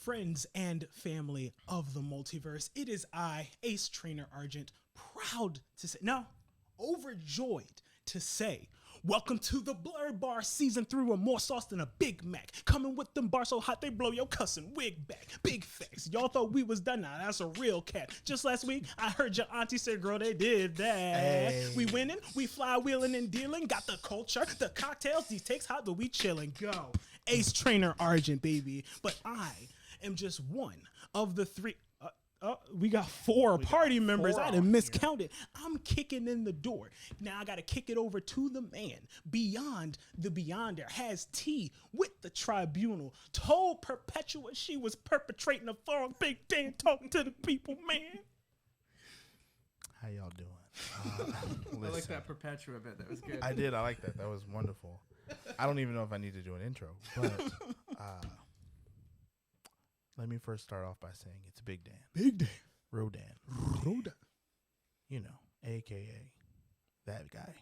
Friends and family of the multiverse, it is I, Ace Trainer Argent, proud to say, no, overjoyed to say, welcome to the Blerd Bar Season 3 with more sauce than a Big Mac. Coming with them bars so hot they blow your cussing wig back. Big facts. Y'all thought we was done. Now that's a real cat. Just last week, I heard your auntie say, girl, they did that. Hey. We winning, we fly wheeling and dealing. Got the culture, the cocktails, these takes hot, but we chilling. Go. Ace Trainer Argent, baby. But I am just one of the three. We got four party members. I done miscounted. I'm kicking in the door. Now I got to kick it over to the man beyond the beyonder. Has tea with the tribunal. Told Perpetua she was perpetrating a fraud. Big Dan talking to the people, man. How y'all doing? I like that Perpetua bit. That was good. I did. I like that. That was wonderful. I don't even know if I need to do an intro, but let me first start off by saying it's Big Dan. Big Dan. Rodan. Rodan. You know, a.k.a. that guy.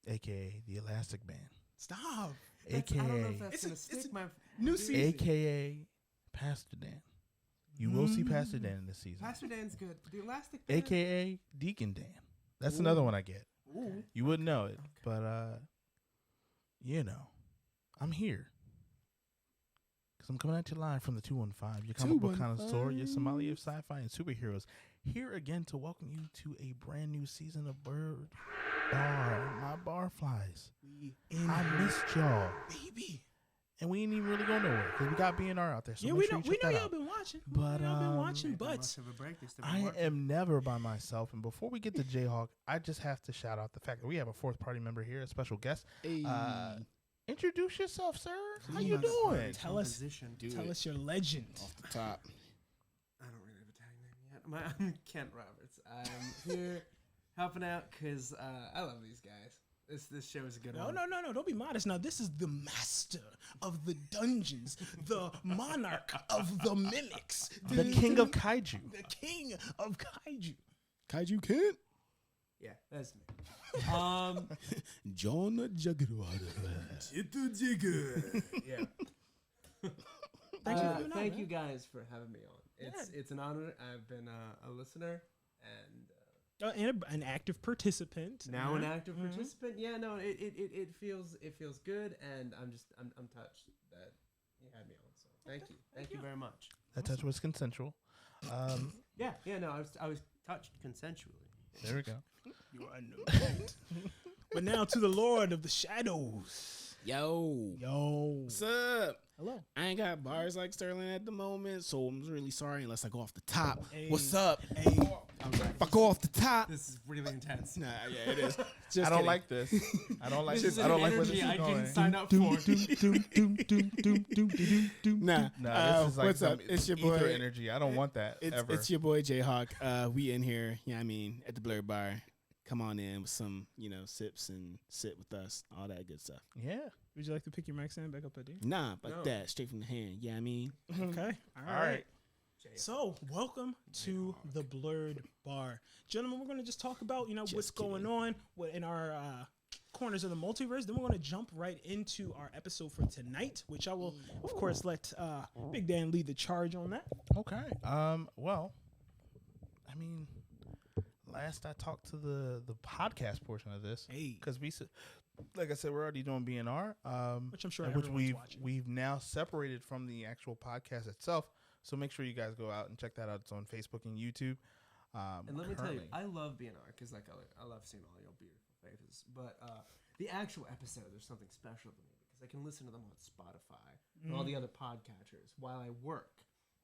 a.k.a. the Elastic Man. Stop. a.k.a. I don't know if that's going to stick my... New season. a.k.a. Pastor Dan. You will see Pastor Dan in this season. Pastor Dan's good. The Elastic Man. a.k.a. Deacon Dan. That's another one I get. Ooh. You wouldn't know it, but, you know, I'm here. Because I'm coming at you live from the 215, your comic book connoisseur, your sommelier of sci-fi and superheroes. Here again to welcome you to a brand new season of Blerd Bar. My barflies. I missed y'all. Baby. And we ain't even really going nowhere because we got BNR out there. So yeah, we know y'all been watching. But y'all been watching, but I am never by myself. And before we get to Jayhawk, I just have to shout out the fact that we have a fourth party member here, a special guest. Hey. Introduce yourself, sir. How you doing? Tell us your legend. Off the top. I don't really have a tag name yet. I'm Kent Roberts. I'm here helping out because I love these guys. This show is a good one. No. Don't be modest. Now, this is the master of the dungeons, the monarch of the mimics. The king of Kaiju. The king of Kaiju. Kaiju Kid? Yeah, that's me. John Jaggerwater. Yeah. Thank you guys for having me on. It's an honor. I've been a listener and An active participant. Now an active participant. Yeah, no, it feels good, and I'm touched that you had me on. So thank you very much. That touch was consensual. Yeah, no, I was touched consensually. There we go. You are no good. But now to the Lord of the Shadows. Yo. What's up? Hello. I ain't got bars like Sterling at the moment, so I'm really sorry unless I go off the top. Hey. What's up? Hey. If I go off the top. This is really intense. Nah, yeah, it is. Just I don't kidding. like this. I don't like This this. is I don't an like where this energy is I going. didn't sign up for. Nah. Nah, this is like what's up? some It's your ether boy. energy. I don't want that ever. It's your boy Jayhawk. We in here, at the Blerd Bar. Come on in with some, sips and sit with us, all that good stuff. Yeah. Would you like to pick your mic stand back up, Eddie? Nah, like No. that, straight from the hand. Yeah, Okay. All right. So, welcome to the Blerd Bar. Gentlemen, we're going to just talk about, what's going on in our corners of the multiverse. Then we're going to jump right into our episode for tonight, which I will, of course, let Big Dan lead the charge on that. Okay. Well, I mean, last I talked to the podcast portion of this, because like I said, we're already doing BNR, Which I'm sure which everyone's watching. we've now separated from the actual podcast itself. So make sure you guys go out and check that out. It's on Facebook and YouTube. And let me tell you, I love BNR because I love seeing all your beautiful faces. But the actual episode, there's something special to me because I can listen to them on Spotify and all the other podcatchers while I work.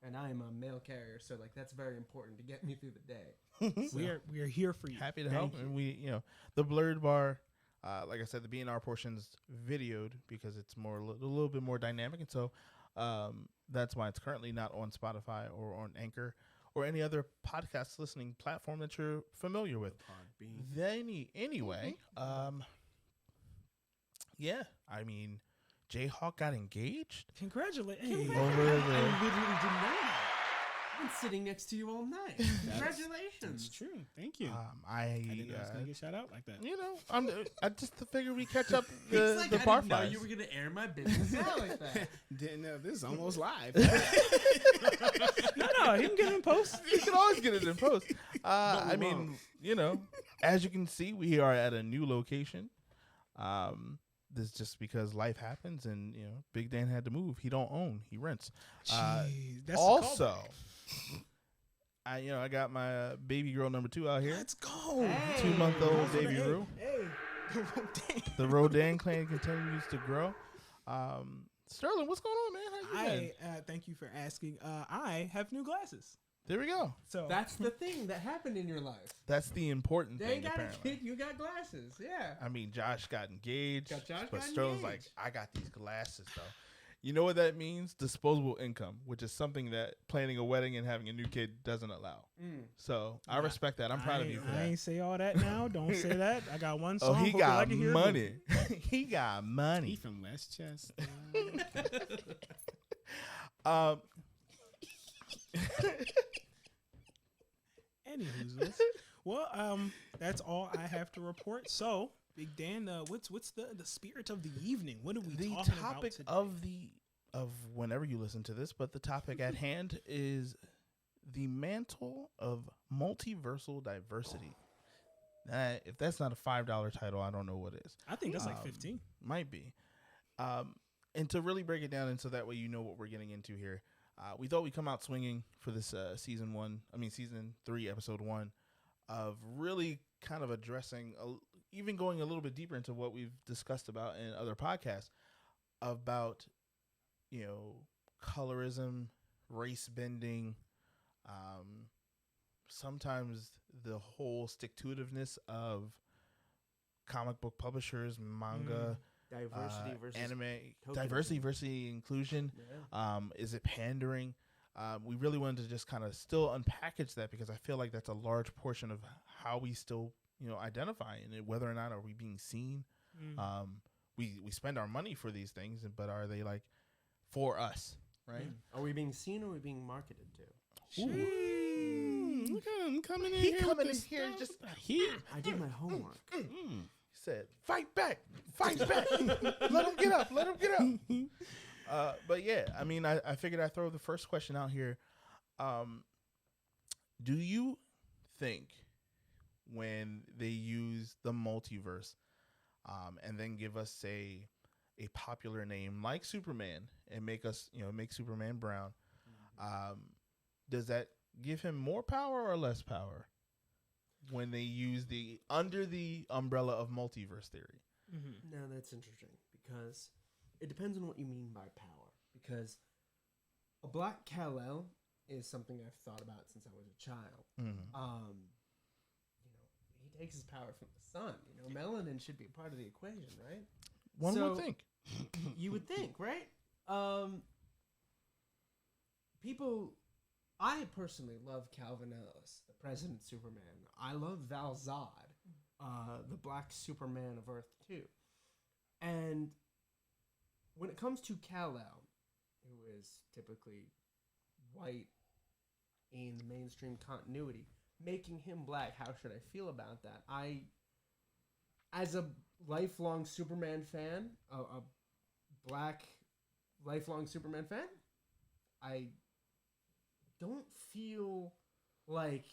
And I am a mail carrier, so that's very important to get me through the day. So. We are here for you. Happy to help. And the Blerd Bar, like I said, the BNR portion's videoed because it's a little bit more dynamic. And so that's why it's currently not on Spotify or on Anchor or any other podcast listening platform that you're familiar with. Anyway, yeah, I mean, Jayhawk got engaged. Congratulations. Over I literally didn't know that. been sitting next to you all night. Congratulations. That's true. Thank you. I didn't know I was gonna get shout out like that. You know, I just figured we catch up It's like the I bar didn't know fives. you were gonna air my business out like that. Didn't know this is almost live. No, he can get it in post. You can always get it in post. I mean, won't. you know, as you can see, we are at a new location. This is just because life happens, and you know, Big Dan had to move. He don't own; he rents. Jeez, that's Also, I got my baby girl number 2 out here. let's go. Hey. 2-month-old baby Hey. Rue. Hey. The Rodan clan continues to grow. Sterling, what's going on, man? How you been? Thank you for asking. I have new glasses. There we go. So That's the thing that happened in your life. That's the important They thing, ain't got apparently. a kid, you got glasses. Yeah. I mean, Josh got engaged, Josh but got Sterling's like, engaged. I got these glasses, though. You know what that means? Disposable income, which is something that planning a wedding and having a new kid doesn't allow. So I respect that. I'm proud of you for I that. ain't say all that now. Don't say that. I got one Oh, song. he Hope you got like it, hear it. money. He got He money. from Westchester. Anywho, well, that's all I have to report. So, Big Dan, what's the spirit of the evening? What are we The talking about topic today? of whenever you listen to this, but the topic at hand is the mantle of multiversal diversity. If that's not a $5 title, I don't know what is. I think that's like 15. Might be. And to really break it down, and so that way you know what we're getting into here, we thought we'd come out swinging for this season 3, episode 1, of really kind of addressing, even going a little bit deeper into what we've discussed about in other podcasts about, you know, colorism, race bending, sometimes the whole stick-to-itiveness of comic book publishers, manga, Diversity versus anime, tokenism. diversity versus inclusion. Yeah. Is it pandering? We really wanted to just kind of still unpackage that, because I feel like that's a large portion of how we still, you know, identify in it, whether or not are we being seen. We spend our money for these things, but are they like for us, right? Are we being seen or are we being marketed to? Look at him coming in He here. coming with in this here stuff. just here. I did my homework. He said, "Fight back, fight back, let him get up, let him get up." But yeah, I mean, I figured I'd throw the first question out here. Do you think when they use the multiverse, and then give us a popular name like Superman and make Superman brown, does that give him more power or less power when they use under the umbrella of multiverse theory? No, that's interesting because it depends on what you mean by power. Because a black Kal-El is something I've thought about since I was a child. He takes his power from the sun. Melanin should be a part of the equation, right? One would think. You would think, right? I personally love Calvin Ellis, the President Superman. I love Val Zod, the Black Superman of Earth 2. And when it comes to Kal-El, who is typically white in the mainstream continuity, making him black, how should I feel about that? As a lifelong Superman fan, a black lifelong Superman fan, I don't feel like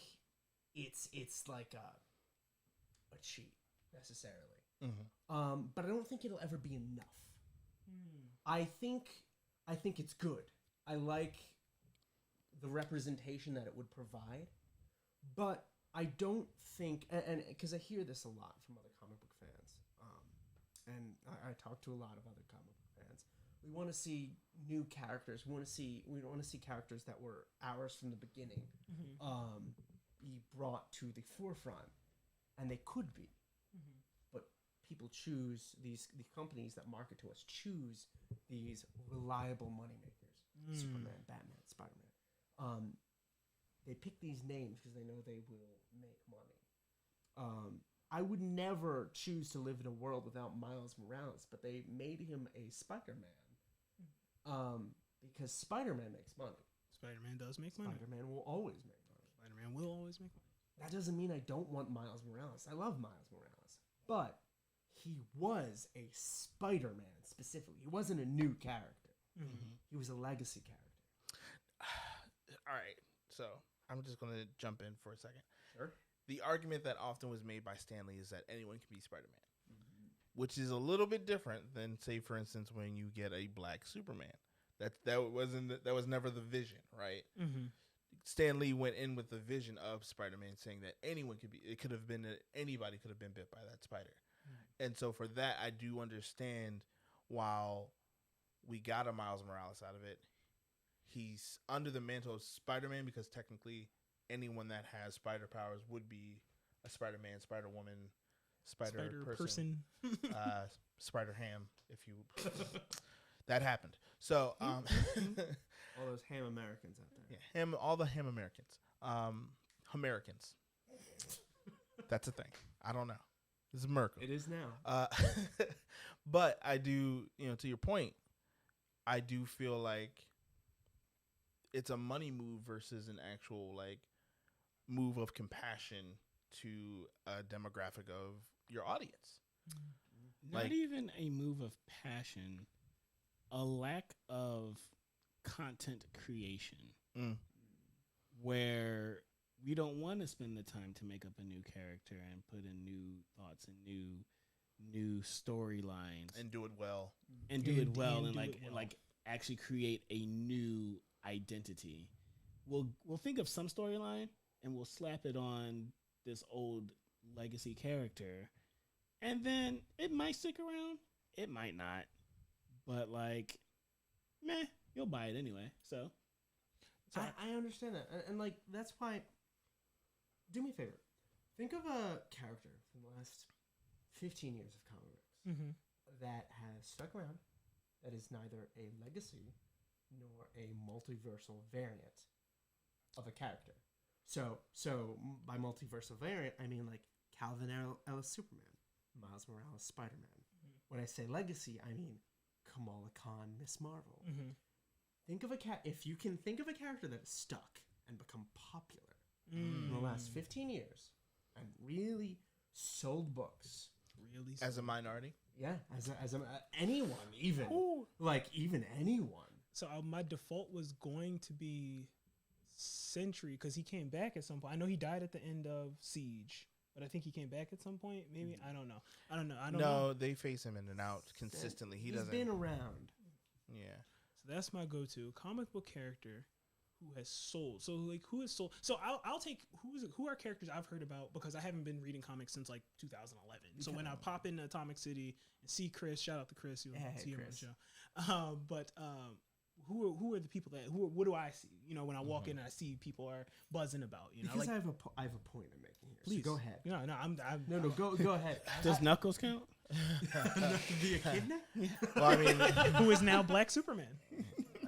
it's like a cheat necessarily. But I don't think it'll ever be enough. I think it's good. I like the representation that it would provide, but I don't think, and because I hear this a lot from other comic book fans, and I talk to a lot of other comic book fans. We want to see new characters. We want to see characters that were ours from the beginning, be brought to the forefront, and they could be. But people choose the companies that market to us choose these reliable moneymakers: Superman, Batman, Spider-Man. They pick these names because they know they will make money. I would never choose to live in a world without Miles Morales, but they made him a Spider-Man because Spider-Man makes money. Spider-Man does make money. Spider-Man will always make money. Spider-Man will always make money. That doesn't mean I don't want Miles Morales. I love Miles Morales. But he was a Spider-Man specifically. He wasn't a new character. Mm-hmm. He was a legacy character. All right, so I'm just going to jump in for a second. Sure. The argument that often was made by Stan Lee is that anyone can be Spider-Man, which is a little bit different than, say, for instance, when you get a black Superman. That was never the vision, right? Mm-hmm. Stan Lee went in with the vision of Spider-Man, saying that anyone could be. It could have been anybody could have been bit by that spider, and so for that, I do understand. While we got a Miles Morales out of it, he's under the mantle of Spider-Man because technically anyone that has spider powers would be a Spider-Man, Spider-Woman, Spider person. Spider-Ham, if you... That happened. So, all those ham Americans out there. Yeah, all the ham Americans. Americans. That's a thing. I don't know. This is America. It is now. But I do, to your point, I do feel like it's a money move versus an actual move of compassion to a demographic of your audience. Not even a move of passion, a lack of content creation where we don't want to spend the time to make up a new character and put in new thoughts and new storylines and do it well and actually create a new identity. We'll think of some storyline and we'll slap it on this old legacy character, and then it might stick around, it might not, but meh, you'll buy it anyway. So I understand that, and that's why. Do me a favor, think of a character from the last 15 years of comic books that has stuck around, that is neither a legacy nor a multiversal variant of a character. So by multiversal variant, I mean Calvin Ellis Superman, Miles Morales Spider-Man. When I say legacy, I mean Kamala Khan Miss Marvel. Think of if you can think of a character that is stuck and become popular in the last 15 years and really sold books. Really? As a minority? Yeah, as anyone, even. Even anyone. So my default was going to be Sentry because he came back at some point. I know he died at the end of Siege, but I think he came back at some point. Maybe I don't know. No, they face him in and out consistently. He's been around. Yeah. So that's my go-to comic book character who has sold. So who has sold? So I'll take who are characters I've heard about because I haven't been reading comics since 2011. So when I pop into Atomic City and see Chris, shout out to Chris, you'll see him on the show. But who are the people what do I see? When I walk in and I see people are buzzing about. Because I have a point I'm making here. Please so go ahead. No, go ahead. Does Knuckles count? The echidna? Well, I mean, who is now Black Superman?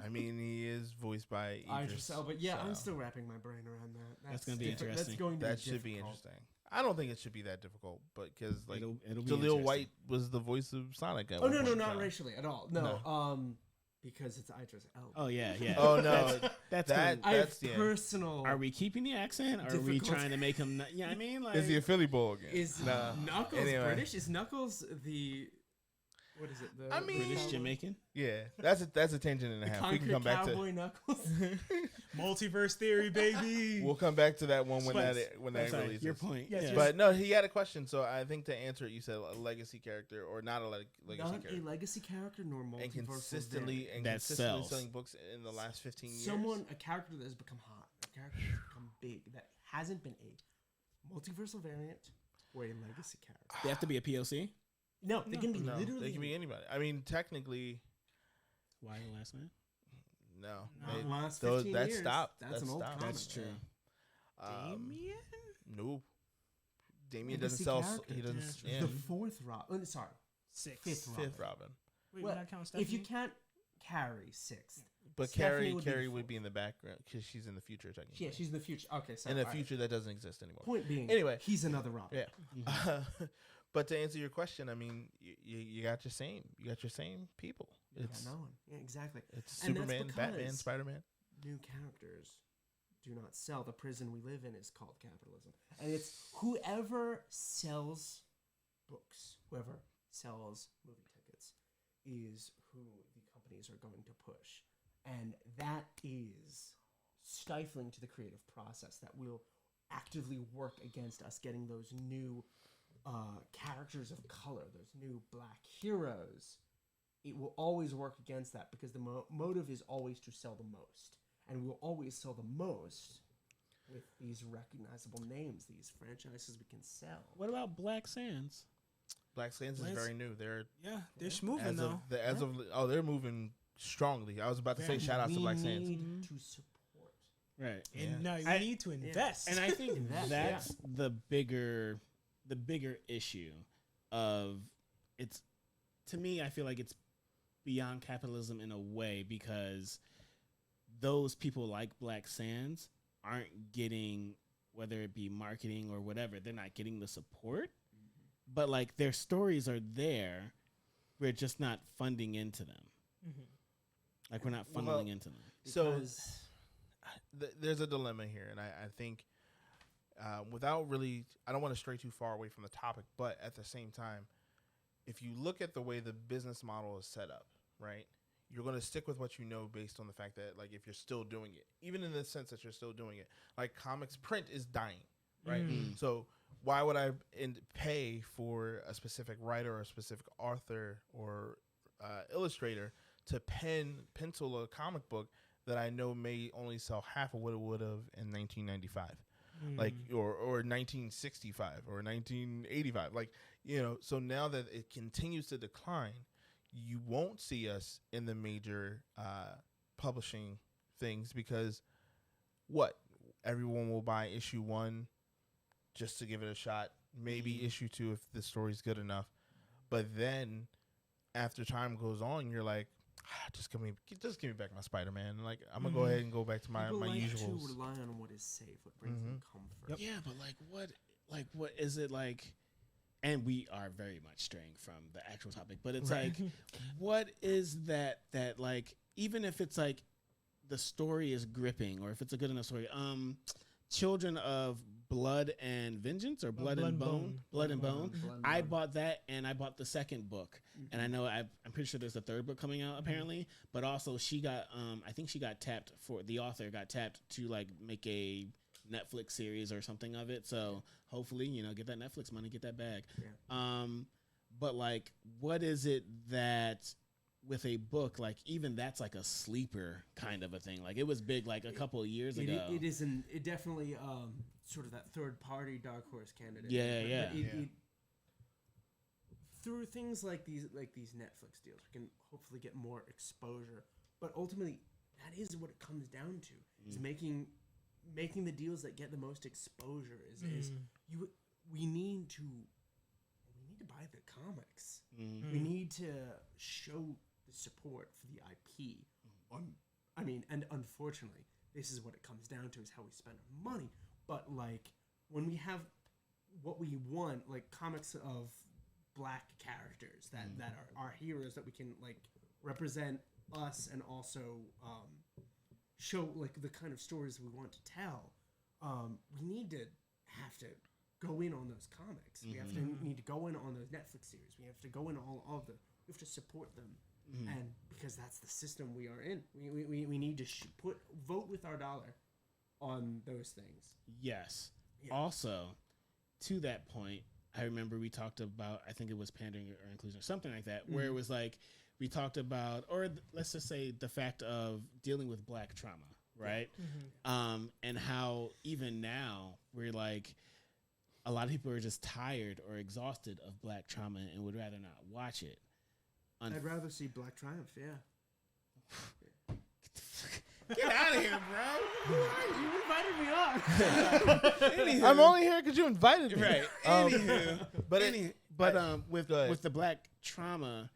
I mean, he is voiced by Idris Elba. But yeah, I'm still wrapping my brain around that. That's going to be interesting. That should be interesting. I don't think it should be that difficult, but because it'll Jaleel White was the voice of Sonic. No, not racially at all. No. Because it's Idris Elba. Oh yeah. Oh no, that's personal. Are we keeping the accent? Or are we trying to make him? Yeah, I mean, is he a Philly bull again? Is Knuckles British? Is Knuckles the? What is it? The British Jamaican? Yeah, that's a tangent and a half. We can come back to Knuckles. Multiverse theory, baby. We'll come back to that one when that releases. Your point. Yes. But no, he had a question. So I think to answer it, you said a legacy character or not a legacy character. Not a legacy character nor multiversal. And consistently selling books in the last 15 years. A character that has become hot, a character that has become big, that hasn't been a multiversal variant or a legacy character. They have to be a POC? No, they can be literally. They can be anybody. I mean, technically. Why the last name? No. Last 15 years. Stopped. That's an old comic. That's true. Damien? No. Damien doesn't sell. He doesn't. The fourth Robin. Sorry. Fifth Robin. Wait, well, not count Stephanie? If you can't carry sixth. But Carrie would be in the background because she's in the future technically. Yeah, she's in the future. Okay, so in the future that doesn't exist anymore. Point being, anyway, he's another Robin. Yeah. But to answer your question, I mean, you got your same people. It's no one. Yeah, exactly. It's Superman, Batman, Spider-Man. new characters do not sell. The prison we live in is called capitalism. And it's whoever sells books, whoever sells movie tickets is who the companies are going to push. And that is stifling to the creative process that will actively work against us getting those new characters of color, those new black heroes. It will always work against that because the motive is always to sell the most. And we'll always sell the most with these recognizable names, these franchises we can sell. What about Black Sands? Black Sands is very new. They're moving though. They're moving strongly. I was about to say shout out to Black Sands. We need to support. Right. And now you need to invest. And I think that's the bigger issue of it's, to me, I feel like it's beyond capitalism in a way because those people like Black Sands aren't getting, whether it be marketing or whatever, they're not getting the support. But like their stories are there, we're just not funding into them. Like we're not funneling into them. So there's a dilemma here, and I think without really, I don't want to stray too far away from the topic, but at the same time, if you look at the way the business model is set up, right? You're going to stick with what you know based on the fact that, like, if you're still doing it, even in the sense that you're still doing it, like comics print is dying, right? So why would I pay for a specific writer or a specific author or illustrator to pencil a comic book that I know may only sell half of what it would have in 1995, like or 1965 or 1985, like, you know. So now that it continues to decline, you won't see us in the major publishing things because everyone will buy issue 1 just to give it a shot, maybe issue 2 if the story's good enough. But then after time goes on, you're like, just give me back my Spider-Man. Like, I'm gonna go ahead and go back to my usuals. People like to rely on what is safe, what brings them comfort. Yeah, but what is it like? And we are very much straying from the actual topic, but it's like, what is that like, even if it's like the story is gripping or if it's a good enough story, Children of Blood and Vengeance or Blood and Bone. I bought that and I bought the second book. And I know I'm pretty sure there's a third book coming out apparently, but also she got, I think she got tapped the author got tapped to like make a Netflix series or something of it. So hopefully, get that Netflix money, get that bag. Yeah. But like, what is it that with a book, like even that's like a sleeper kind of a thing. Like it was big like a couple of years ago. It definitely sort of that third party dark horse candidate. Yeah. Through things like these Netflix deals, we can hopefully get more exposure. But ultimately, that is what it comes down to: is making the deals that get the most exposure. We need to buy the comics. We need to show the support for the IP. And unfortunately, this is what it comes down to: is how we spend our money. But like when we have what we want, like comics of Black characters that are our heroes that we can like represent us and also show like the kind of stories we want to tell. We need to have to go in on those comics. We need to go in on those Netflix series. We have to go in all of them. We have to support them, and because that's the system we are in. We need to vote with our dollar on those things. Yes. Yeah. Also, to that point, I remember we talked about, I think it was pandering or inclusion or something like that, where it was like we talked about, or let's just say the fact of dealing with Black trauma, right? And how even now we're like, a lot of people are just tired or exhausted of Black trauma and would rather not watch it. I'd rather see Black Triumph, Get out of here, bro. You invited me on. I'm only here because you invited me. Right. Anywho. With the Black trauma,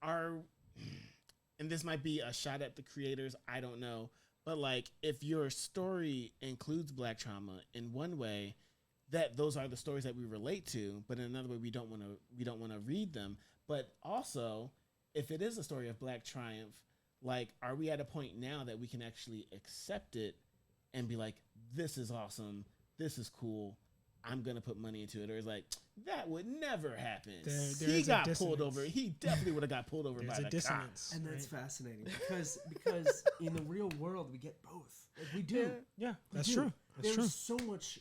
and this might be a shot at the creators, I don't know, but like if your story includes Black trauma in one way, that those are the stories that we relate to, but in another way we don't want to read them. But also, if it is a story of Black triumph, Like, are we at a point now that we can actually accept it and be like, this is awesome, this is cool, I'm gonna put money into it? Or is like, that would never happen. He got pulled over. He definitely would have got pulled over by the cops. And that's fascinating because in the real world we get both. Like we do. Yeah, that's true. There's so much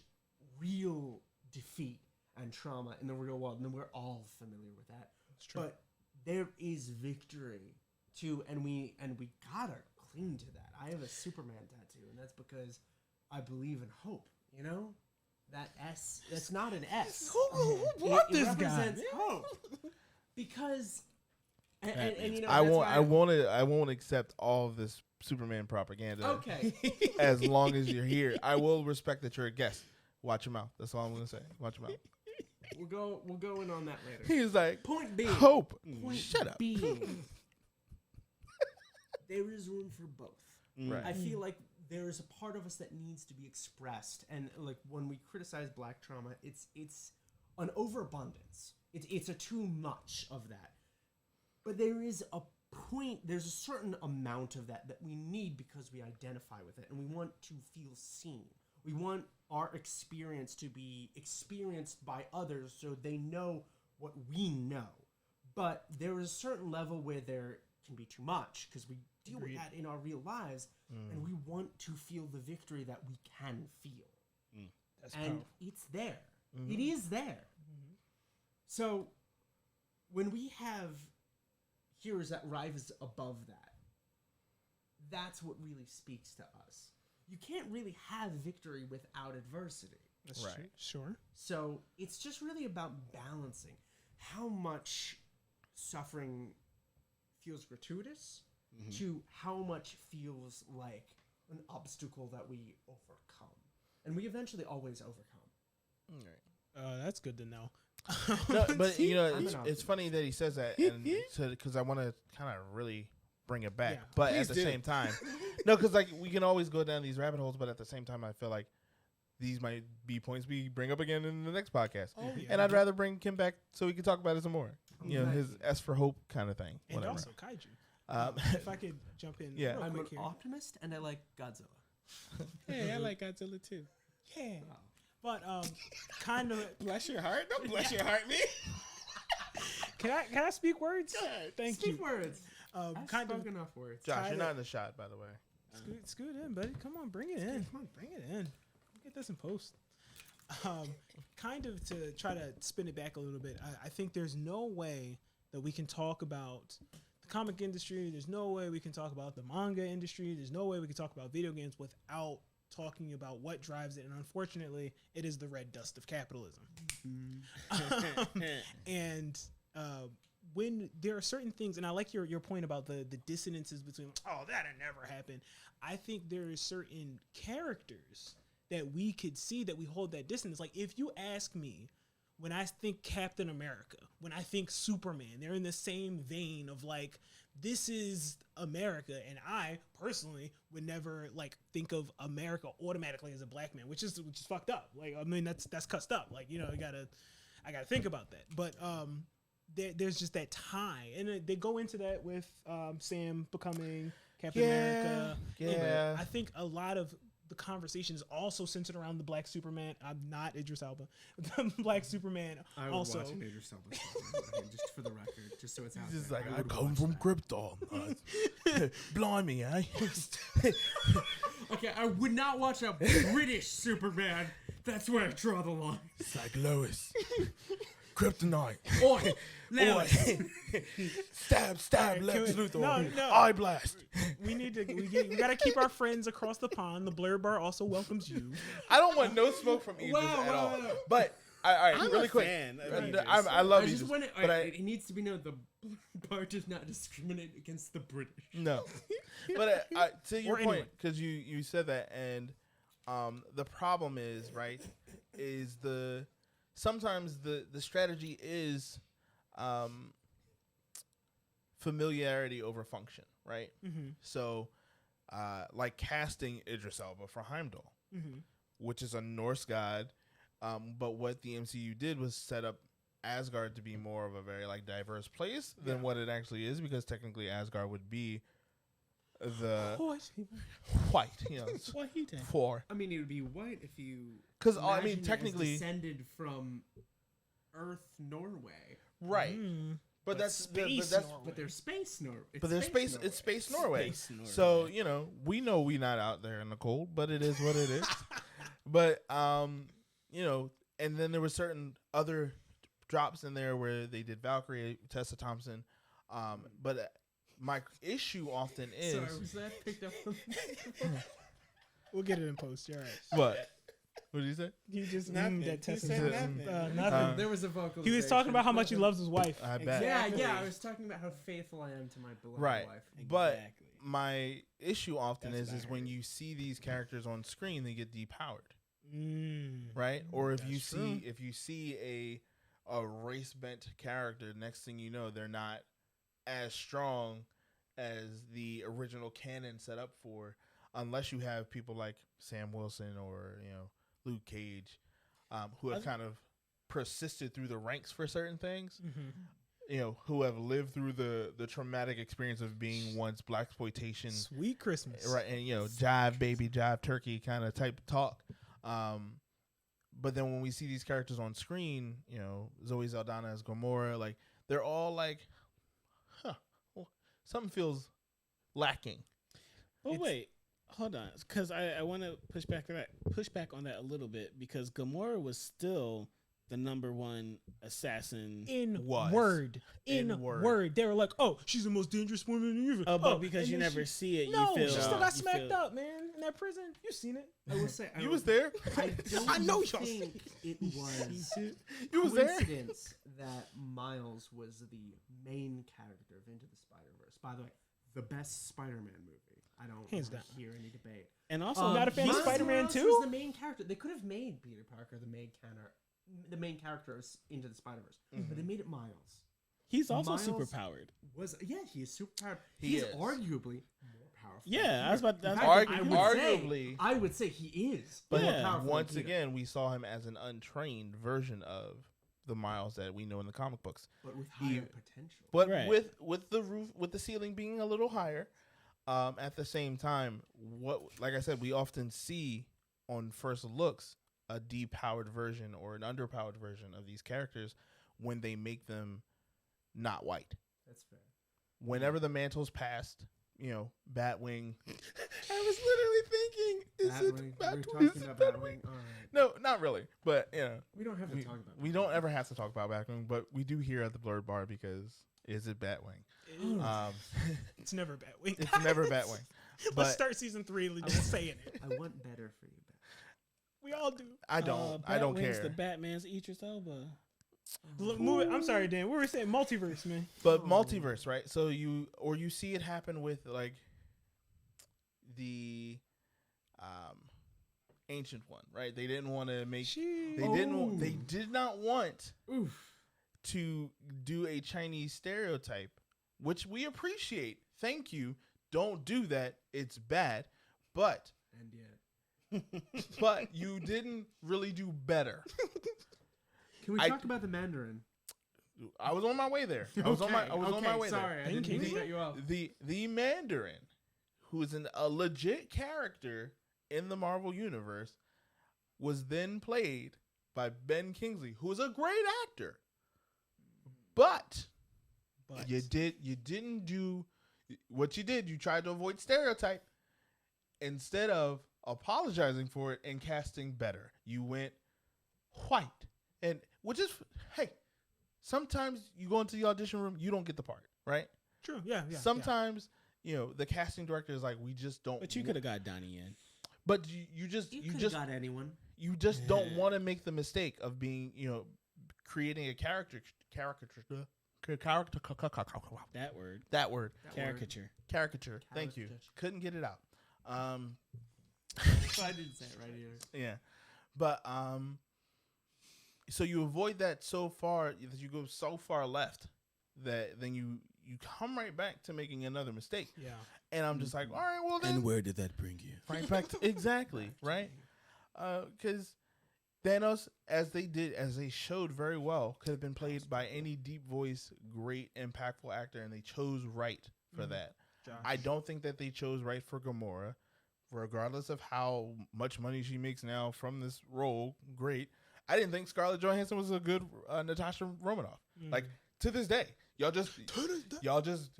real defeat and trauma in the real world, and we're all familiar with that. That's true. But there is victory too, and we gotta cling to that. I have a Superman tattoo, and that's because I believe in hope. You know, that S. That's not an S. Who brought this guy? Represents hope. Because, and you know, I won't accept all of this Superman propaganda. Okay. As long as you're here, I will respect that you're a guest. Watch your mouth. That's all I'm gonna say. Watch your mouth. We'll go in on that later. He's like, point being, hope. Point Shut up. Being, there is room for both. Right. I feel like there is a part of us that needs to be expressed, and like when we criticize Black trauma, it's an overabundance. It's a too much of that. But there is a point. There's a certain amount of that we need because we identify with it, and we want to feel seen. We want our experience to be experienced by others so they know what we know. But there is a certain level where there can be too much because we deal with that in our real lives, and we want to feel the victory that we can feel. That's and powerful. it's there. It is there. So when we have heroes that rise above that, that's what really speaks to us. You can't really have victory without adversity. That's right. true. Sure. So it's just really about balancing how much suffering feels gratuitous to how much feels like an obstacle that we overcome. And we eventually always overcome. That's good to know. No, but you know, it's funny that he says that, and because I want to kind of really bring it back, but at the same time, no, because like we can always go down these rabbit holes, but at the same time, I feel like these might be points we bring up again in the next podcast, and I'd rather bring Kim back so we can talk about it some more. You know, his S for Hope kind of thing. And whatever. also Kaiju. If I could jump in, Yeah. real I'm quick an here. optimist, and I like Godzilla. Hey, I like Godzilla too. Yeah. But kind of. Bless your heart. Don't bless your heart, me. Can I speak words? Thank Speak you. words. I've Kind of enough words. Josh, you're not in the shot, by the way. Scoot in, buddy. Come on, bring it in. Come on, bring it in. We'll get this in post. Kind of to try to spin it back a little bit. I think there's no way that we can talk about the comic industry. There's no way we can talk about the manga industry. There's no way we can talk about video games without talking about what drives it. And unfortunately, it is the red dust of capitalism. And when there are certain things, and I like your point about the dissonances between, oh, that'll never happen. I think there are certain characters that we could see that we hold that distance. Like if you ask me, when I think Captain America, when I think Superman, they're in the same vein of like, this is America. And I personally would never like think of America automatically as a black man, which is fucked up. Like, I mean, that's cussed up. Like, you know, I gotta think about that. But there's just that tie, and they go into that with Sam becoming Captain America. Yeah. And I think a lot of the conversation is also centered around the Black Superman. I'm not Idris Elba. The Black Superman I would also. watch an Idris Elba just for the record, just so it's out He's just there. like, I come from Krypton. Blimey, eh? Okay, I would not watch a British Superman. That's where I draw the line. It's like Lois. Kryptonite. Oi, Lois. Stab, Lex Luthor. No. Eye blast. We gotta keep our friends across the pond. The Blerd Bar also welcomes you. I don't want no smoke from Idris at all. But all right, I'm really a quick. fan of Idris. I love I Idris, just want to. but It needs to be known the bar does not discriminate against the British. no. But to your Or point, anyone. because you said that, and the problem is right, is sometimes the strategy is familiarity over function, right? Mm-hmm. So, like casting Idris Elba for Heimdall, Mm-hmm. which is a Norse god, but what the MCU did was set up Asgard to be more of a very like diverse place than what it actually is, because technically Asgard would be the White people. white, you know, Wahite. for I mean, it would be white if you. because I imagine mean it as technically descended from Earth, Norway. right, but that's space that's Norway. But there's space Norway. but there's space. It's space Norway. Space Norway. So you know we know we not out there in the cold, but it is what it is. But you know, and then there were certain other drops in there where they did Valkyrie, Tessa Thompson, but my issue often is Sorry, was that picked up from? We'll get it in post. You're right. what? What did you say? You just Nothing. that He Tessa. said Nothing. nothing. There was a vocal. He was talking about how much he loves his wife. I bet. Yeah, I was talking about how faithful I am to my beloved Right. wife. But Exactly. my issue often That's is what I when heard. you see these characters on screen, they get depowered, Mm. right? Or if you That's true. see a race bent character, next thing you know, they're not as strong as the original canon set up for, unless you have people like Sam Wilson or Luke Cage, who have kind of persisted through the ranks for certain things. Who have lived through the traumatic experience of being once blaxploitation, Sweet Christmas. right? And jive baby, jive turkey kind of type talk. But then when we see these characters on screen, Zoe Saldana as Gamora, like they're all like, something feels lacking. But wait, hold on, because I want to push back on that a little bit, because Gamora was still the #1 assassin. In Was. word. In In word. word. They were like, oh, she's the most dangerous woman in the universe. But because and you then never see it, No, you feel she still No. got you smacked feel- up, man, in that prison. You've seen it. I will say, You was there. I don't I know y'all think it was You was there. coincidence that Miles was the main character of Into the Spider-Verse. By the way, the best Spider-Man movie. I don't Hands wanna down. hear any debate. And also, Not a fan of Miles Spider-Man Morales 2? was the main character. They could have made Peter Parker the main character of Into the Spider-Verse, but they made it Miles. he's also Miles- super powered. He is super powered. He He's is. arguably more powerful. Yeah, I was about. In That's fact, Arguably. I would say he is. But more Yeah. powerful than once Peter. again, we saw him as an untrained version of the Miles that we know in the comic books. but with he- higher potential. But Right. with the ceiling being a little higher, at the same time, like I said, we often see on first looks a depowered version or an underpowered version of these characters when they make them not white. That's fair. Whenever the mantle's passed, Batwing. I was literally thinking, We're talking about Batwing. All right. No, not really, but We don't have to we, talk about. we don't ever have to talk about Batwing, but we do here at the Blerd Bar because is it Batwing? It's never bad. Wait, It's never Batwing. Let's But start season 3 just saying it. I want better for you, Bat. We all do. I don't Batwing's care. The Batman's Idris Elba. I'm sorry, Dan. We were saying multiverse, man. But multiverse, right? So you see it happen with like the ancient one, right? They didn't want to make they did not want to do a Chinese stereotype, which we appreciate. Thank you. Don't do that. It's bad. But And yet, but you didn't really do better. can we I- talk about the Mandarin? I was on my way there. I was on my way Sorry, there. I didn't mean to Kingsley? cut you off. The Mandarin, who is a legit character in the Marvel universe, was then played by Ben Kingsley, who is a great actor. But you didn't do what you did. You tried to avoid stereotype instead of apologizing for it and casting better. You went white, and which is hey. Sometimes you go into the audition room, you don't get the part, right? True. Yeah. Sometimes the casting director is like, we just don't. But you could have got Donnie Yen. But you just got anyone. you just don't want to make the mistake of being creating a caricature. That word. That word. Caricature. Caricature. Thank you. Caricature. Couldn't get it out. So I didn't say it right here. Yeah, but so you avoid that so far that you go so far left that then you come right back to making another mistake. Yeah. And I'm just like, all right, well then. And where did that bring you? Right back to, exactly, right? Because Thanos, as they showed very well, could have been played by any deep voice, great, impactful actor, and they chose right for that. Josh. I don't think that they chose right for Gamora, regardless of how much money she makes now from this role. Great. I didn't think Scarlett Johansson was a good Natasha Romanoff. Like to this day, y'all just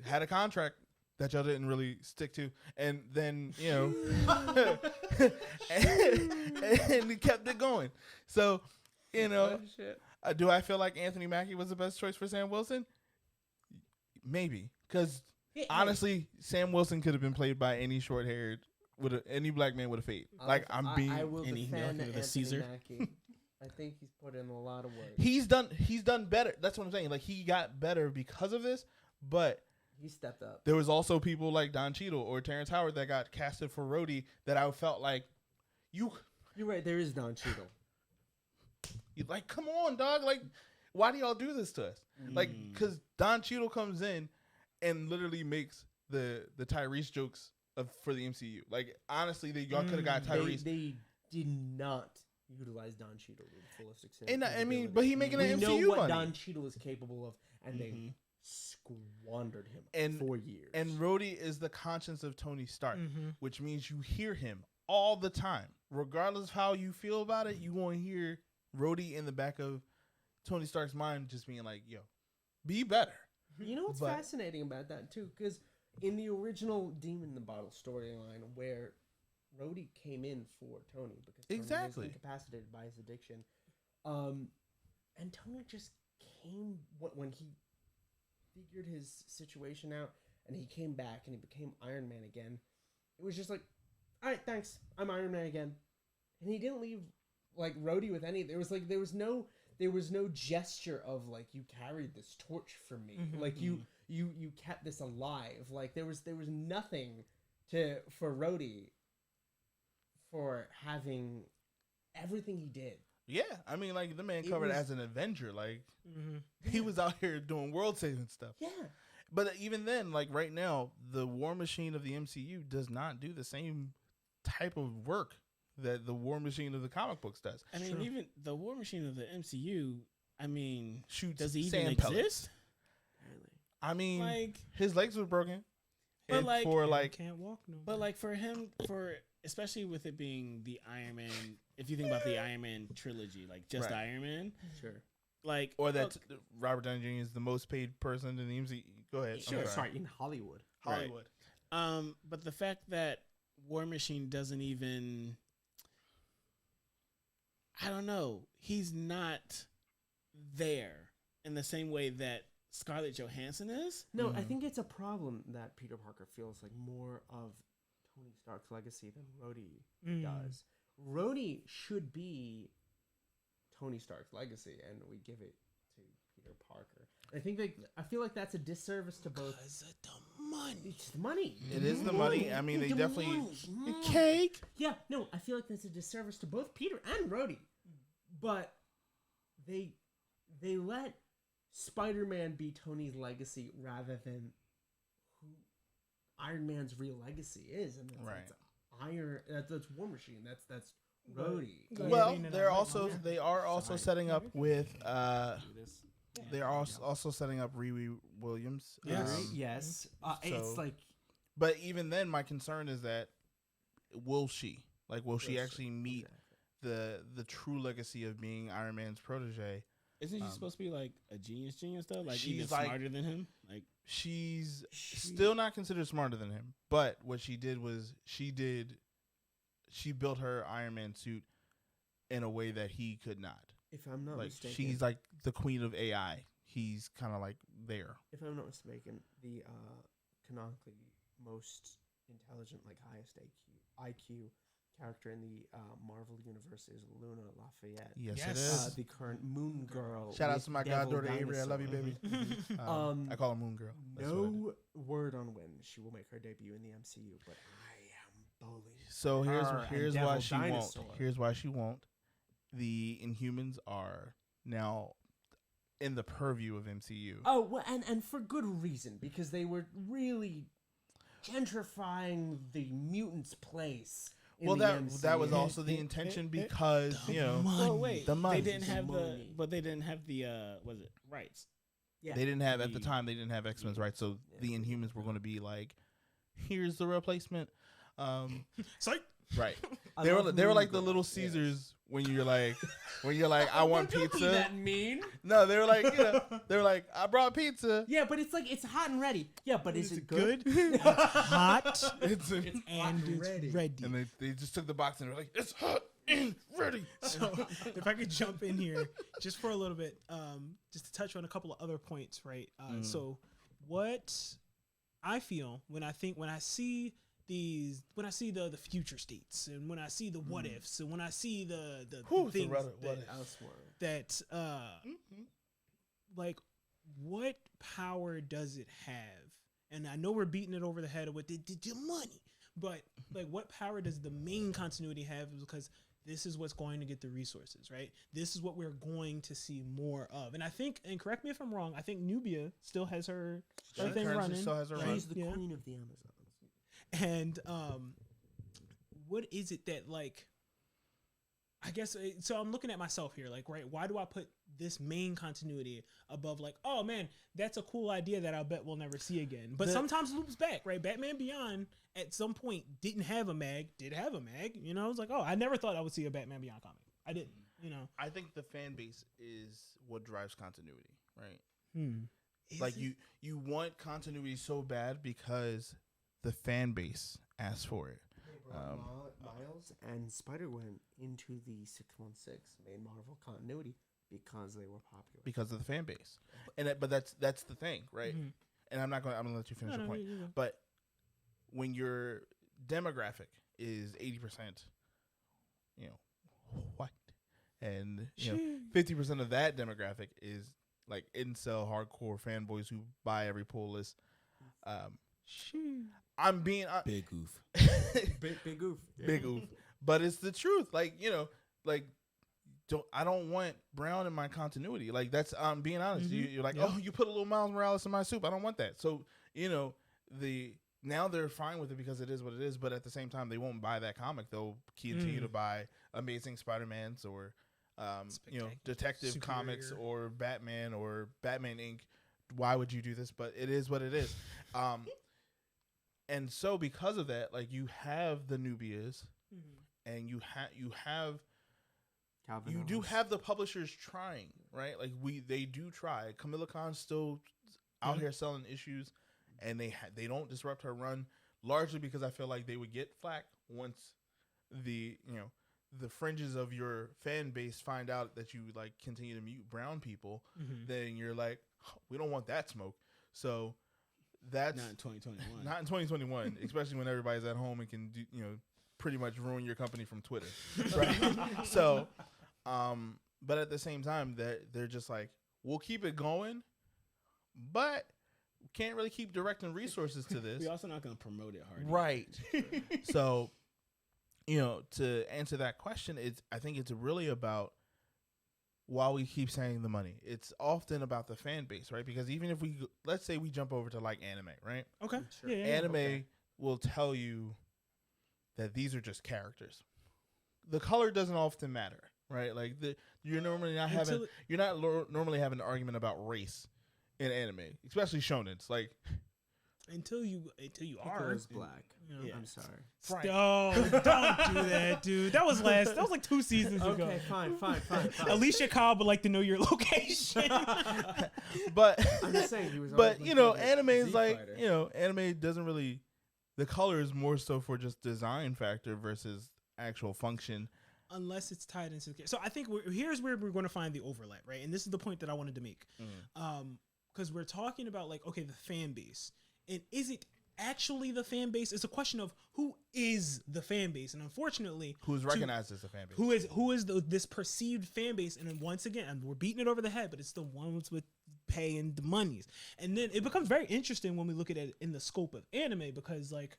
had a contract that y'all didn't really stick to, and then and kept it going. So do I feel like Anthony Mackie was the best choice for Sam Wilson? Maybe, because honestly, Sam Wilson could have been played by any short-haired, any black man with a fade. I will defend Anthony Mackie. I think he's put in a lot of work. He's done better. That's what I'm saying. Like, he got better because of this, but he stepped up. There was also people like Don Cheadle or Terrence Howard that got casted for Rhodey that I felt like you're right. There is Don Cheadle. You're like, come on, dog. Like, why do y'all do this to us? Like, because Don Cheadle comes in and literally makes the Tyrese jokes for the MCU. Like, honestly, y'all could have got Tyrese. They did not utilize Don Cheadle to the fullest extent. And I mean, but he making an MCU money. We know what Don Cheadle is capable of, and they squandered him for years. And Rhodey is the conscience of Tony Stark, which means you hear him all the time. Regardless of how you feel about it, you won't hear Rhodey in the back of Tony Stark's mind just being like, yo, be better. You know what's fascinating about that, too? Because in the original Demon in the Bottle storyline, where Rhodey came in for Tony because Tony was incapacitated by his addiction, and Tony just came when he figured his situation out and he came back and he became Iron Man again. It was just like, all right, thanks, I'm Iron Man again, and he didn't leave like Rhodey with any. There was no gesture of like, you carried this torch for me, like you kept this alive. Like there was nothing for Rhodey for having everything he did. Yeah, I mean, like, the man covered as an Avenger. Like, he was out here doing world-saving stuff. Yeah. But even then, like, right now, the War Machine of the MCU does not do the same type of work that the War Machine of the comic books does. I mean, even the War Machine of the MCU, I mean, does he even exist? Pellets. I mean, like, his legs were broken. But can't walk no more. But like for him, especially with it being the Iron Man, if you think about the Iron Man trilogy, like just Iron Man, like, or that Robert Downey Jr. is the most paid person in the MCU. Go ahead. Sorry, in Hollywood. But the fact that War Machine doesn't even, I don't know, he's not there in the same way that Scarlett Johansson is. No, I think it's a problem that Peter Parker feels like more of Tony Stark's legacy than Rhodey does. Rhodey should be Tony Stark's legacy, and we give it to Peter Parker. I feel like that's a disservice to both. Because of the money. It's the money. It is the money. I mean, they definitely the cake. Yeah, no, I feel like that's a disservice to both Peter and Rhodey. But they let Spider-Man be Tony's legacy rather than who Iron Man's real legacy is, and that's War Machine. That's Rhodey. Well, they are also setting up with they are also setting up Riri Williams. Yes. It's like, but even then, my concern is that will she actually meet the true legacy of being Iron Man's protege? Isn't she supposed to be like a genius though? Like she's even smarter than him? Like she's still not considered smarter than him. But what she did was she built her Iron Man suit in a way that he could not. If I'm not mistaken, she's like the queen of AI. He's kind of like there. If I'm not mistaken, the canonically most intelligent, like highest IQ character in the Marvel universe is Luna Lafayette. Yes, it is. The current Moon Girl. Shout out to my goddaughter Avery. I love you, baby. I call her Moon Girl. No word on when she will make her debut in the MCU, but I am bullish. So here's why she won't. Here's why she won't. The Inhumans are now in the purview of MCU. Oh, well, and for good reason, because they were really gentrifying the mutants' place. Well, that was also the intention because the money. They didn't have the was it rights? Yeah, they didn't have at the time. They didn't have X-Men's rights, so the Inhumans were going to be like here's the replacement. Psych. Right. They were like the Little Caesars when you're like I want pizza. That mean? No, they were like they were like I brought pizza. Yeah, but it's like it's hot and ready. Yeah, but is it good? It's hot It's and it's ready. and they just took the box and were like it's hot and ready. So if I could jump in here just for a little bit, just to touch on a couple of other points, right? So what I feel when I see the future states, and when I see the what ifs, and when I see the things that like what power does it have? And I know we're beating it over the head with the money, but like what power does the main continuity have? Because this is what's going to get the resources, right? This is what we're going to see more of. And I think, and correct me if I'm wrong, I think Nubia still has her thing running. Still has her right? running. She's the queen of the Amazons. And what is it that, like, I guess, so I'm looking at myself here, like, right, why do I put this main continuity above, like, oh man, that's a cool idea that I bet we'll never see again. But sometimes loops back, right? Batman Beyond at some point did have a mag, you know? I was like, oh, I never thought I would see a Batman Beyond comic. I didn't, you know? I think the fan base is what drives continuity, right? Like, you want continuity so bad because the fan base asks for it. Miles and Spider-Gwen into the 616 main Marvel continuity because they were popular. Because of the fan base. But that's the thing, right? And I'm gonna let you finish your point. But when your demographic is 80%, white, and 50% of that demographic is like incel hardcore fanboys who buy every pull list. I'm being big oof. big oof. Big oof. But it's the truth. Like, I don't want Brown in my continuity. Like, that's being honest. You're like, oh, you put a little Miles Morales in my soup. I don't want that. So, now they're fine with it because it is what it is, but at the same time they won't buy that comic. They'll continue to buy Amazing Spider-Mans or Detective Superior Comics or Batman Inc. Why would you do this? But it is what it is. And so because of that, like, you have the Nubias and you have Calvin do have the publishers trying, right? Like, they do try. Camilla Khan's still out here selling issues, and they don't disrupt her run, largely because I feel like they would get flack once the fringes of your fan base find out that you like continue to mute brown people. Then you're like, we don't want that smoke. So that's not in 2021. Not in 2021, especially when everybody's at home and can do, pretty much ruin your company from Twitter, right? So, but at the same time, they're just like, we'll keep it going, but we can't really keep directing resources to this. We're also not going to promote it hard, right? So, to answer that question, I think it's really about, while we keep saying the money, it's often about the fan base, right? Because even if let's say we jump over to like anime, right? Okay. Sure. Yeah, Anime will tell you that these are just characters. The color doesn't often matter, right? Like you're normally not normally having an argument about race in anime, especially shonens. Like until you are Piccolo's black. Yeah. I'm sorry. Right. Oh, don't do that, dude. That was like 2 seasons ago. Okay, fine. Alicia Cobb would like to know your location. But I'm just saying he was. But anime is like anime doesn't really. The color is more so for just design factor versus actual function. Unless it's tied into the. So I think here's where we're going to find the overlap, right? And this is the point that I wanted to make, because we're talking about like, okay, the fan base, and is it actually the fan base? It's a question of who is the fan base, and unfortunately, who's recognized as the fan base? Who is this perceived fan base? And then once again, we're beating it over the head, but it's the ones with paying the monies. And then it becomes very interesting when we look at it in the scope of anime, because like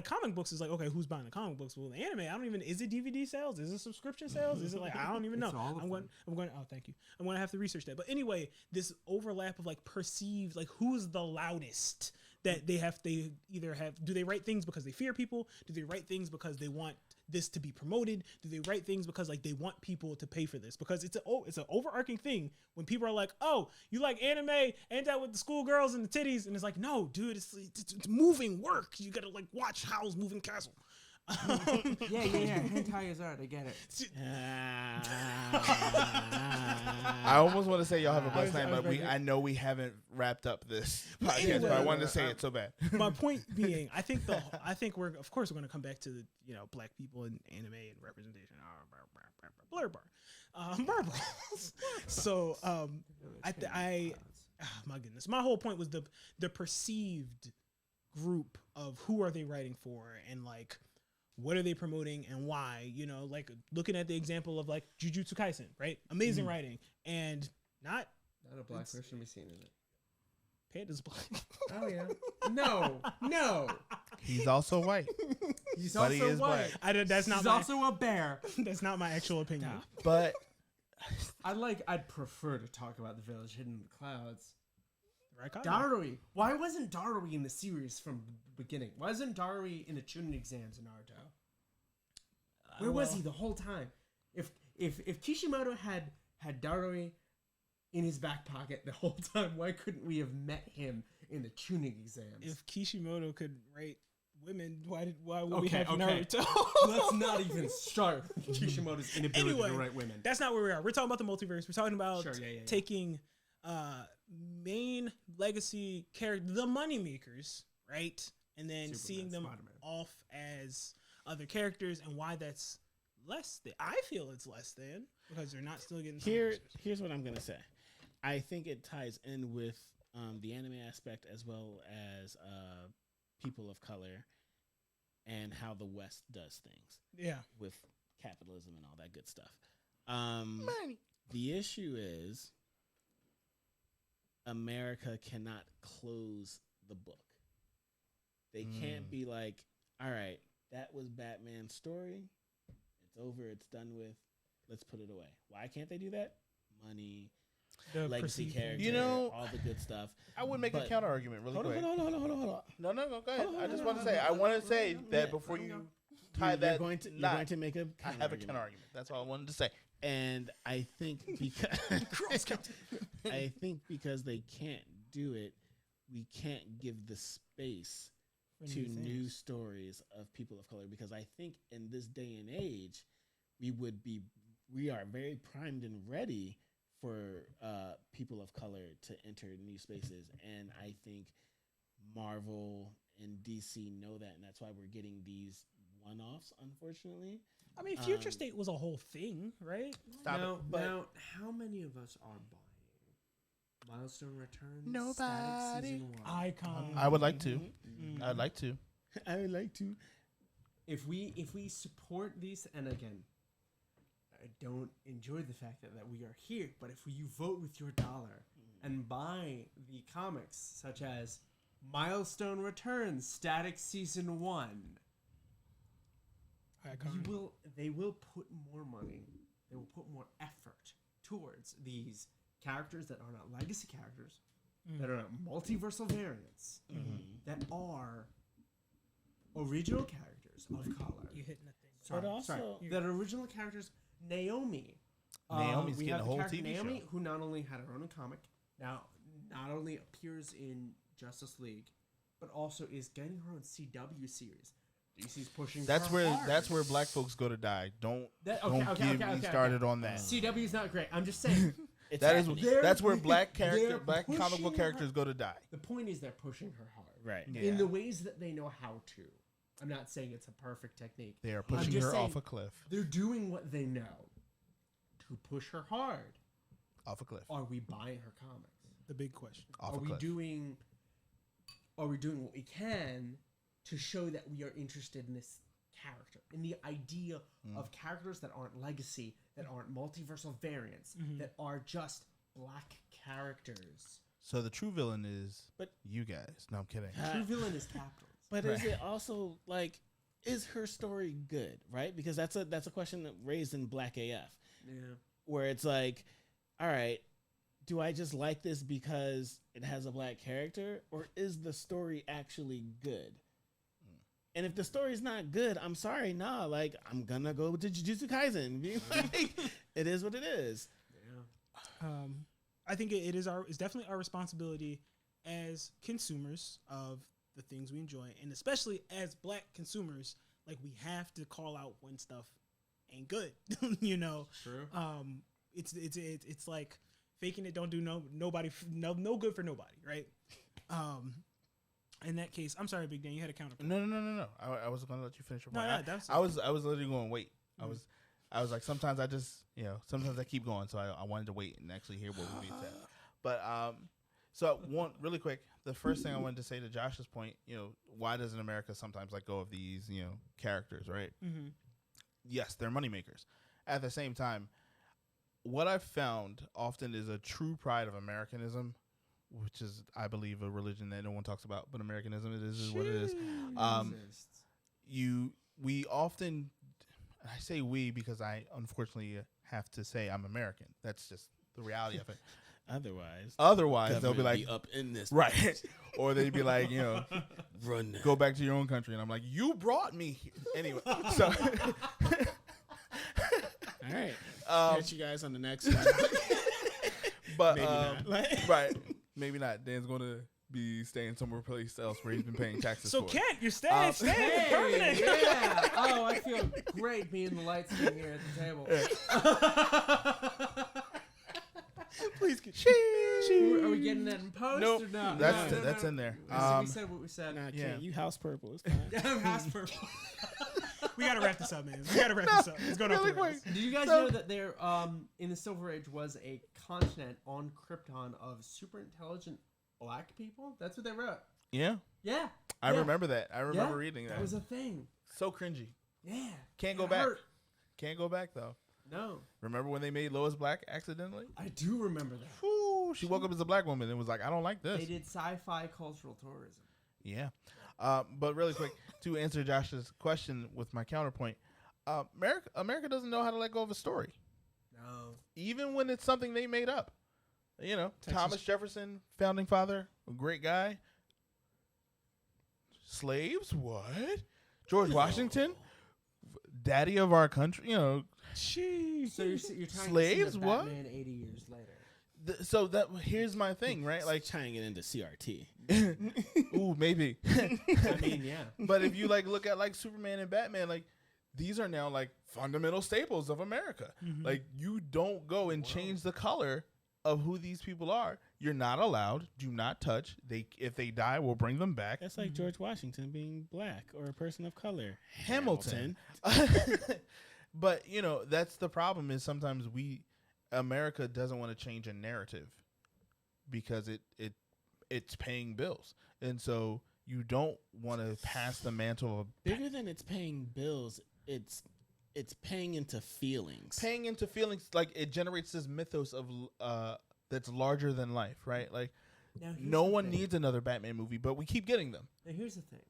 comic books is like, okay, who's buying the comic books? Well, the anime, is it DVD sales? Is it subscription sales? Is it like, I don't even know. I'm going, oh, thank you. I'm going to have to research that. But anyway, this overlap of like perceived, like who's the loudest that they either have, do they write things because they fear people? Do they write things because they want this to be promoted? Do they write things because like they want people to pay for this? Because it's an overarching thing when people are like, oh, you like anime, ain't that with the schoolgirls and the titties? And it's like, no, dude, it's moving work. You gotta like watch Howl's Moving Castle. Yeah. Hentai is art. I get it. I almost want to say y'all have a blessed night, but I know we haven't wrapped up this podcast. Anyway, but I wanted to say it so bad. My point being, I think we're of course we're going to come back to the black people in anime and representation. Blerd bar, Blerd balls. So my goodness, my whole point was the perceived group of who are they writing for and like what are they promoting and why, like looking at the example of like Jujutsu Kaisen, right? Amazing writing and not a black person we seen in it. Panda's black. Oh yeah. No. He's also white. He's but also he is white. black. He's also a bear. That's not my actual opinion. But I'd prefer to talk about the village hidden in the clouds. Right, Darui. Why wasn't Darui in the series from the beginning? Why wasn't Darui in the tuning exams in Naruto? Where was he the whole time? If Kishimoto had Darui in his back pocket the whole time, why couldn't we have met him in the tuning exams? If Kishimoto could write women, why would we have Naruto? Let's not even start with Kishimoto's inability to write women. That's not where we are. We're talking about the multiverse. We're talking about taking main legacy character, the moneymakers, right? And then seeing them off as other characters and why that's less than. I feel it's less than because they're not still getting. Here's what I'm going to say. I think it ties in with the anime aspect as well as people of color and how the West does things. Yeah. With capitalism and all that good stuff. Money. The issue is America cannot close the book. They can't be like, all right, that was Batman's story. It's over. It's done with. Let's put it away. Why can't they do that? Money, legacy character, all the good stuff. I would make a counter argument really quick. Hold on. No, go ahead. I just want to say, I want to say that before you tie that, you're going to make a I have a counter argument. That's all I wanted to say. And I think because they can't do it, we can't give the space to new stories of people of color. Because I think in this day and age, we are very primed and ready for people of color to enter new spaces. And I think Marvel and DC know that, and that's why we're getting these one-offs, unfortunately. I mean, Future State was a whole thing, right? Now, how many of us are buying Milestone Returns? Nobody. Season 1? Icon. I would like to. I'd like to. I would like to. If we support these, and again, I don't enjoy the fact that we are here, but if you vote with your dollar and buy the comics, such as Milestone Returns, Static Season 1, they will put more money, they will put more effort towards these characters that are not legacy characters, that are not multiversal variants, that are original characters of color. You hitting the thing. Sorry. That are original characters. Naomi's getting a whole TV Naomi, show. who not only had her own comic, now not only appears in Justice League, but also is getting her own CW series. DC's pushing. That's where black folks go to die. Don't get me started on that. CW's not great. I'm just saying. That's where black comic book characters go to die. The point is they're pushing her hard, right? In the ways that they know how to. I'm not saying it's a perfect technique. They are pushing her off a cliff. They're doing what they know to push her hard. Off a cliff. Are we buying her comics? The big question. Are we doing what we can to show that we are interested in this character, in the idea of characters that aren't legacy, that aren't multiversal variants, that are just black characters? So the true villain is you guys. No, I'm kidding. The true villain is capitalist. But is it also like, is her story good, right? Because that's a question that raised in Black AF. Yeah. Where it's like, all right, do I just like this because it has a black character, or is the story actually good? And if the story's not good, I'm sorry, nah. Like, I'm gonna go to Jujutsu Kaisen and be like, it is what it is. Yeah. I think it's definitely our responsibility as consumers of the things we enjoy, and especially as black consumers, like, we have to call out when stuff ain't good. You know, True. It's like faking it don't do no good for nobody, right? In that case, I'm sorry, Big Dan, you had a counter. No. I was gonna let you finish your point. No, I was literally going wait. I was like, sometimes I just, sometimes I keep going, so I wanted to wait and actually hear what would be said. But so one really quick, the first thing I wanted to say to Josh's point, why doesn't America sometimes let go of these, characters, right? Mm-hmm. Yes, they're moneymakers. At the same time, what I've found often is a true pride of Americanism, which is, I believe, a religion that no one talks about, but Americanism, it is what it is. We often, I say we because I unfortunately have to say I'm American. That's just the reality of it. Otherwise, they'll be like, up in this, right? Or they'd be like, run, go back to your own country, and I'm like, you brought me here. Anyway, so all right, catch you guys on the next one. But maybe not. Right, maybe not. Dan's going to be staying somewhere else where he's been paying taxes. So for Kent, you're staying permanent. Yeah. Oh, I feel great being the light skin here at the table. Please get Are we getting that in post nope. or no? That's in there. We said what we said. Nah, Yeah. you house purple. It's fine. House purple. We gotta wrap this up, man. It's going really off the rails. quick. Did you guys know that there, in the Silver Age, was a continent on Krypton of super intelligent black people? That's what they wrote. Yeah. Yeah. I remember that. I remember reading that. That was a thing. So cringy. Yeah. Can't go It back. hurt. Can't go back, though. No. Remember when they made Lois black accidentally? I do remember that. Whew, she woke up as a black woman and was like, I don't like this. They did sci-fi cultural tourism. Yeah. But really quick, to answer Josh's question with my counterpoint, America doesn't know how to let go of a story. No. Even when it's something they made up. Thomas Jefferson, founding father, a great guy. Slaves? What? George Washington? Daddy of our country? Jeez. So you're trying Slaves? to see What? Batman 80 years later. So here's my thing, right? Like, tying it into CRT. ooh, maybe. I mean, yeah. But if you look at Superman and Batman, these are now fundamental staples of America. Mm-hmm. You don't go and change the color of who these people are. You're not allowed. Do not touch. If they die, we'll bring them back. That's like George Washington being black or a person of color. Hamilton. But that's the problem. Is sometimes America doesn't want to change a narrative because it's paying bills, and so you don't want to pass the mantle of bigger than it's paying bills. It's paying into feelings. It generates this mythos of that's larger than life, right? Now, no one needs another Batman movie, but we keep getting them. Now, here's the thing.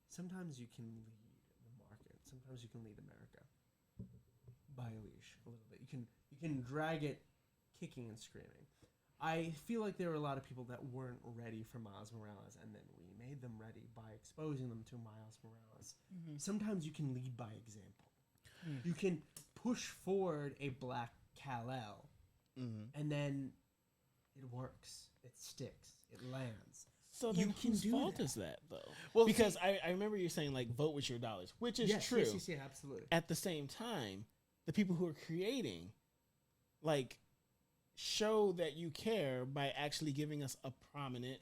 Sometimes you can lead the market. Sometimes you can lead America by a leash a little bit. You can drag it kicking and screaming. I feel like there were a lot of people that weren't ready for Miles Morales, and then we made them ready by exposing them to Miles Morales. Mm-hmm. Sometimes you can lead by example. Mm. You can push forward a black Kal-El, and then it works. It sticks. It lands. So then whose fault is that, though? Well, because I remember you saying, vote with your dollars, which is true. Yes, absolutely. At the same time, the people who are creating, show that you care by actually giving us a prominent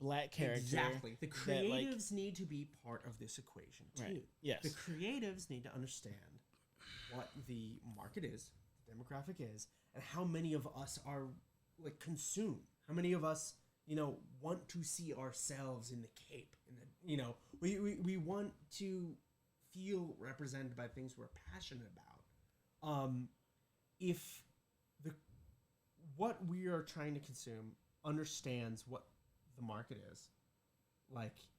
black character. Exactly. The creatives need to be part of this equation, too. Right. Yes. The creatives need to understand what the market is, the demographic is, and how many of us are, consumed. How many of us, want to see ourselves in the cape. We want to feel represented by things we're passionate about. If what we are trying to consume understands what the market is,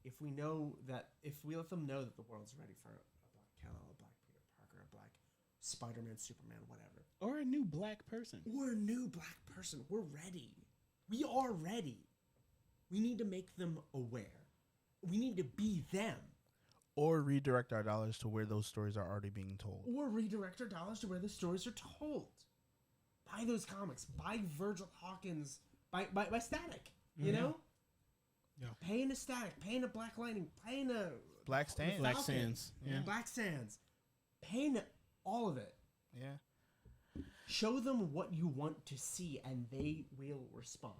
if we let them know that the world's ready for a black Kal-El, a black Peter Parker, a black Spider-Man, Superman, whatever. Or a new black person. Or a new black person. We're ready. We are ready. We need to make them aware. We need to be them. Or redirect our dollars to where those stories are already being told. Or redirect our dollars to where the stories are told. Buy those comics. Buy Virgil Hawkins. Buy Static. You know? Yeah. Pay in a Static. Pay in a Black Lightning. Pay in a... Black Sands. Black Sands. Yeah. Black Sands. Pay in all of it. Yeah. Show them what you want to see, and they will respond.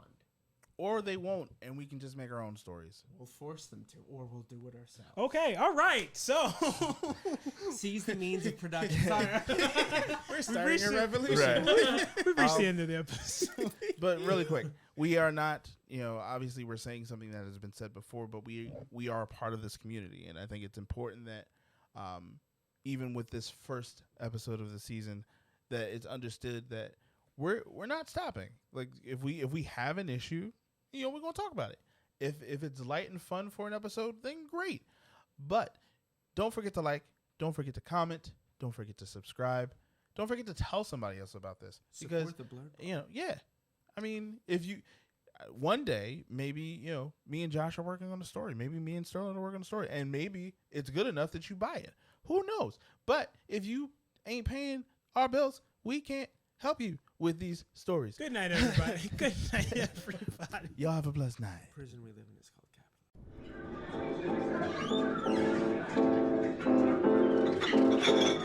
Or they won't, and we can just make our own stories. We'll force them to, or we'll do it ourselves. Okay, all right. So seize the means of production. Sorry. We're starting a revolution. Right. we've reached the end of the episode. But really quick, we are not, obviously we're saying something that has been said before, but we are a part of this community, and I think it's important that even with this first episode of the season, that it's understood that we're not stopping. Like if we have an issue, we're gonna talk about it. If it's light and fun for an episode, then great. But don't forget to like, don't forget to comment, don't forget to subscribe, don't forget to tell somebody else about this. Support the Blerd. Yeah. I mean, if you one day maybe me and Josh are working on a story, maybe me and Sterling are working on a story, and maybe it's good enough that you buy it. Who knows? But if you ain't paying our bills, we can't help you with these stories. Good night, everybody. Good night, everybody. Y'all have a blessed night. The prison we live in is called Capital.